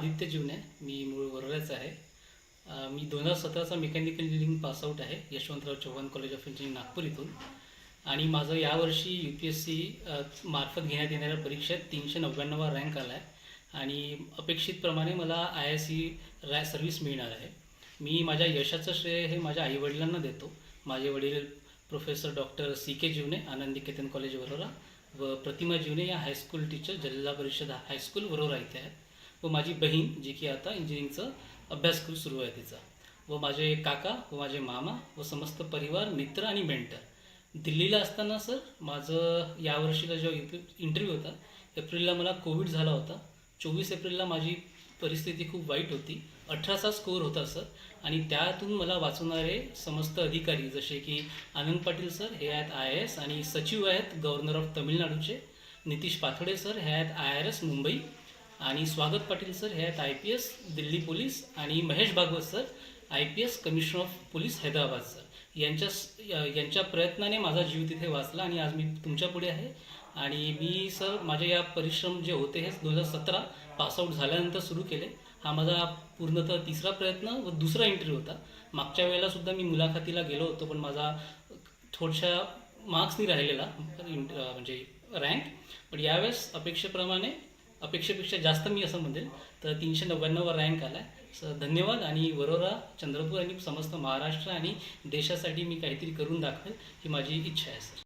आदित्य जीवने, मी मूळ वरोऱ्याचा आहे. मी 2017चा मेकॅनिकल इंजिनिअरिंग पासआउट आहे Yashwantrao Chavan college of engineering Nagpur इथून. आणि माझं यावर्षी UPSC मार्फत घेण्यात येणाऱ्या परीक्षेत 399वा रँक आला आहे आणि अपेक्षितप्रमाणे मला IISc सर्व्हिस मिळणार आहे. मी माझ्या यशाचं श्रेय हे माझ्या आईवडिलांना देतो. माझे वडील प्रोफेसर डॉक्टर CK जीवने, आनंद निकेतन कॉलेज वरोरा, व प्रतिमा जीवने या हायस्कूल टीचर, जिल्हा परिषद हायस्कूल वरोरा इथे आहेत. व माझी बहीण जी की आता इंजिनिअरिंगचं अभ्यास सुरू आहे तिचा, व माझे काका व माझे मामा व समस्त परिवार, मित्र आणि मेंटर. दिल्लीला असताना सर माझं यावर्षीला जो इंटरव्ह्यू होता, एप्रिलला मला कोविड झाला होता. 24 एप्रिलला माझी परिस्थिती खूप वाईट होती. 18चा स्कोअर होता सर. आणि त्यातून मला वाचवणारे समस्त अधिकारी जसे की आनंद पाटील सर, हे आहेत IAS आणि सचिव आहेत गव्हर्नर ऑफ तमिळनाडूचे. नितीश पाथोडे सर, हे आहेत IRS मुंबई. आणि स्वागत पाटील सर, हे आहेत IPS दिल्ली पोलीस. आणि Mahesh Bhagwat sir, IPS commissioner of police Hyderabad sir. यांच्या प्रयत्नाने माझा जीव तिथे वाचला आणि आज मी तुमच्या पुढे आहे. आणि मी सर माझे या परिश्रम जे होते हे 2017 पासआउट झाल्यानंतर सुरू केले. हा माझा पूर्णतः तिसरा प्रयत्न व दुसरा इंटरव्ह्यू होता. मागच्या वेळेलासुद्धा मी मुलाखतीला गेलो होतो, पण माझा थोड्याशा मार्क्सनी राहिलेला म्हणजे रँक. पण यावेळेस अपेक्षेपेक्षा जास्त मी असं म्हणेल तर 399वा रँक आला आहे. सर धन्यवाद. आणि वरोरा, चंद्रपूर आणि समस्त महाराष्ट्र आणि देशासाठी मी काहीतरी करून दाखवेल ही माझी इच्छा आहे सर.